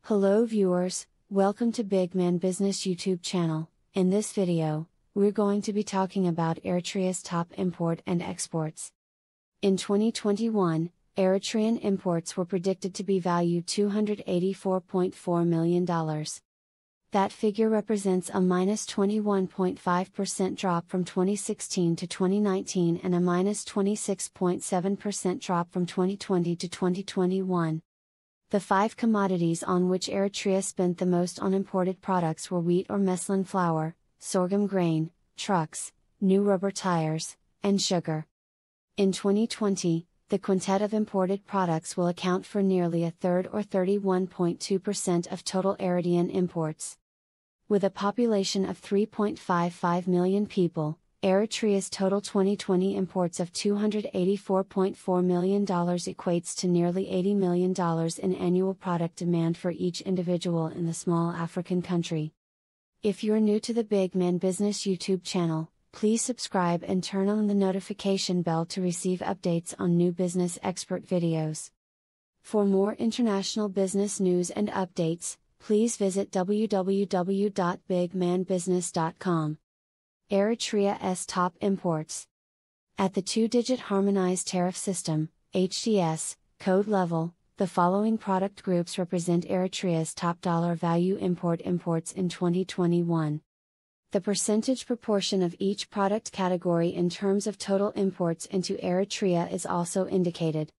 Hello viewers, welcome to Big Man Business YouTube channel. In this video, we're going to be talking about Eritrea's top import and exports. In 2021, Eritrean imports were predicted to be valued $284.4 million. That figure represents a minus 21.5% drop from 2016 to 2019 and a minus 26.7% drop from 2020 to 2021. The five commodities on which Eritrea spent the most on imported products were wheat or mesclun flour, sorghum grain, trucks, new rubber tires, and sugar. In 2020, the quintet of imported products will account for nearly a third or 31.2% of total Eritrean imports. With a population of 3.55 million people, Eritrea's total 2020 imports of $284.4 million equates to nearly $80 million in annual product demand for each individual in the small African country. If you're new to the Big Man Business YouTube channel, please subscribe and turn on the notification bell to receive updates on new business expert videos. For more international business news and updates, please visit www.bigmanbusiness.com. Eritrea's top imports. At the two-digit Harmonized Tariff System, HTS, code level, the following product groups represent Eritrea's top dollar value imports in 2021. The percentage proportion of each product category in terms of total imports into Eritrea is also indicated.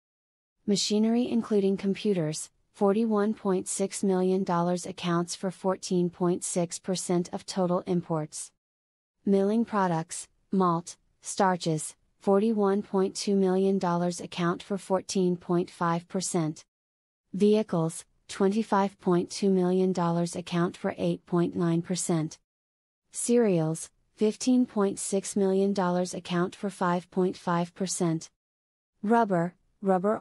Machinery including computers, $41.6 million accounts for 14.6% of total imports. Milling products, malt, starches, $41.2 million account for 14.5%. Vehicles, $25.2 million account for 8.9%. Cereals, $15.6 million account for 5.5%. Rubber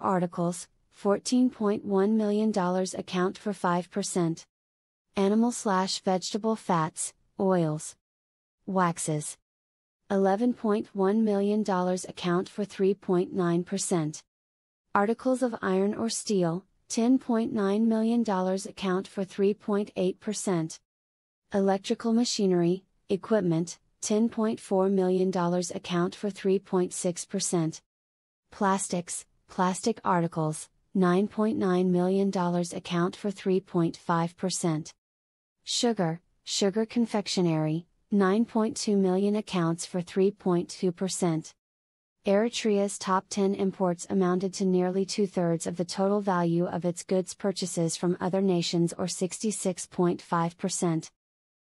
articles, $14.1 million account for 5%. Animal/vegetable fats, oils, waxes, $11.1 million account for 3.9%. Articles of iron or steel, $10.9 million account for 3.8%. Electrical machinery, equipment, $10.4 million account for 3.6%. Plastic articles, $9.9 million account for 3.5%. Sugar confectionery, $9.2 million accounts for 3.2%. Eritrea's top 10 imports amounted to nearly two-thirds of the total value of its goods purchases from other nations or 66.5%.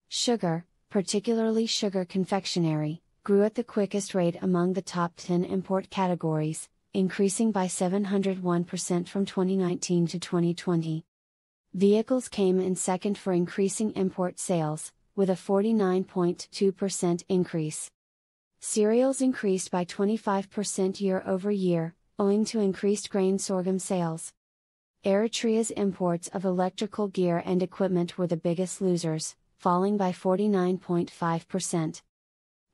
Sugar, particularly sugar confectionery, grew at the quickest rate among the top 10 import categories, increasing by 701% from 2019 to 2020. Vehicles came in second for increasing import sales, with a 49.2% increase. Cereals increased by 25% year over year, owing to increased grain sorghum sales. Eritrea's imports of electrical gear and equipment were the biggest losers, falling by 49.5%.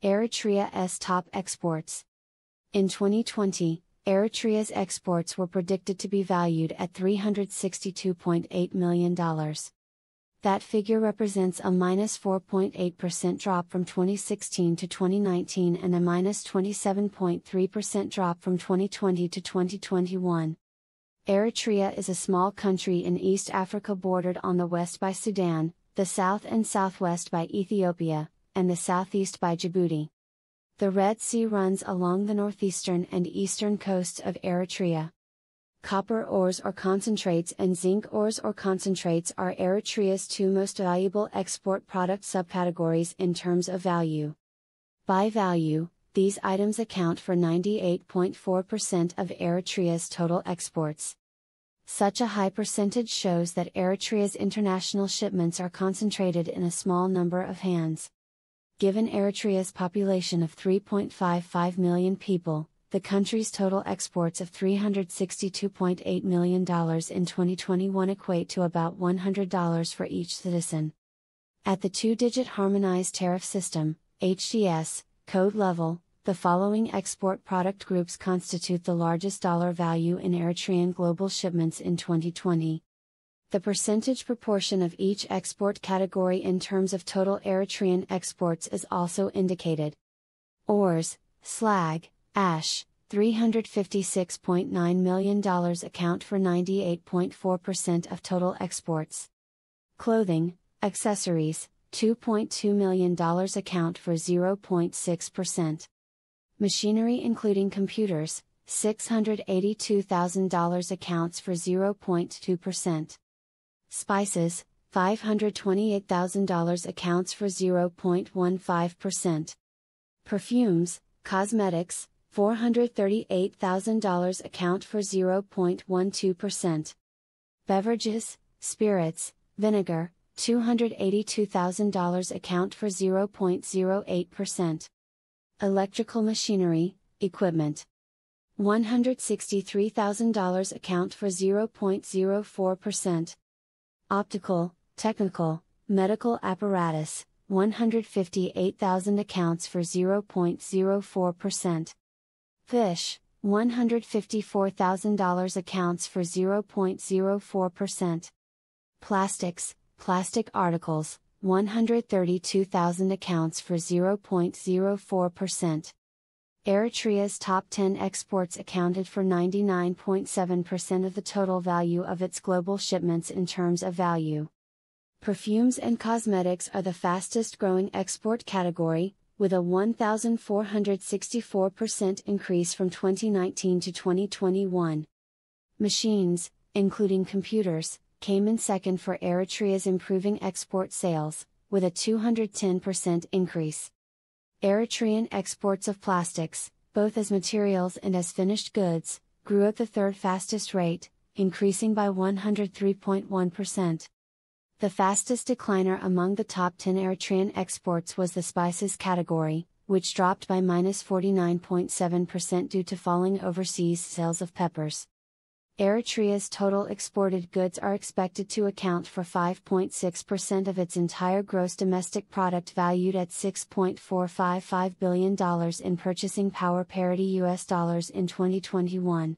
Eritrea's top exports. In 2020, Eritrea's exports were predicted to be valued at $362.8 million. That figure represents a minus 4.8% drop from 2016 to 2019 and a minus 27.3% drop from 2020 to 2021. Eritrea is a small country in East Africa bordered on the west by Sudan, the south and southwest by Ethiopia, and the southeast by Djibouti. The Red Sea runs along the northeastern and eastern coasts of Eritrea. Copper ores or concentrates and zinc ores or concentrates are Eritrea's two most valuable export product subcategories in terms of value. By value, these items account for 98.4% of Eritrea's total exports. Such a high percentage shows that Eritrea's international shipments are concentrated in a small number of hands. Given Eritrea's population of 3.55 million people, the country's total exports of $362.8 million in 2021 equate to about $100 for each citizen. At the two-digit Harmonized Tariff System, HTS, code level, the following export product groups constitute the largest dollar value in Eritrean global shipments in 2020. The percentage proportion of each export category in terms of total Eritrean exports is also indicated. Ores, slag, ash, $356.9 million account for 98.4% of total exports. Clothing, accessories, $2.2 million account for 0.6%. Machinery including computers, $682,000 accounts for 0.2%. Spices, $528,000 accounts for 0.15%. Perfumes, cosmetics, $438,000 account for 0.12%. Beverages, spirits, vinegar, $282,000 account for 0.08%. Electrical machinery, equipment, $163,000 account for 0.04%. Optical, technical, medical apparatus, $158,000 accounts for 0.04%. Fish, $154,000 accounts for 0.04%. Plastics, plastic articles, $132,000 accounts for 0.04%. Eritrea's top 10 exports accounted for 99.7% of the total value of its global shipments in terms of value. Perfumes and cosmetics are the fastest growing export category, with a 1,464% increase from 2019 to 2021. Machines, including computers, came in second for Eritrea's improving export sales, with a 210% increase. Eritrean exports of plastics, both as materials and as finished goods, grew at the third fastest rate, increasing by 103.1%. The fastest decliner among the top 10 Eritrean exports was the spices category, which dropped by -49.7% due to falling overseas sales of peppers. Eritrea's total exported goods are expected to account for 5.6% of its entire gross domestic product, valued at $6.455 billion in purchasing power parity US dollars in 2021.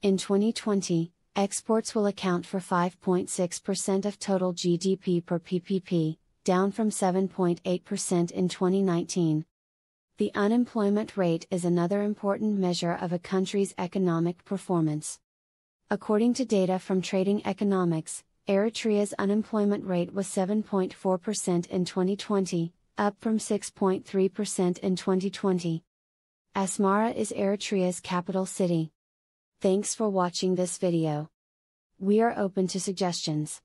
In 2020, exports will account for 5.6% of total GDP per PPP, down from 7.8% in 2019. The unemployment rate is another important measure of a country's economic performance. According to data from Trading Economics, Eritrea's unemployment rate was 7.4% in 2020, up from 6.3% in 2020. Asmara is Eritrea's capital city. Thanks for watching this video. We are open to suggestions.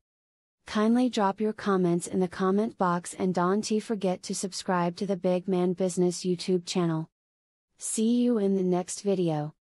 Kindly drop your comments in the comment box and don't forget to subscribe to the Big Man Business YouTube channel. See you in the next video.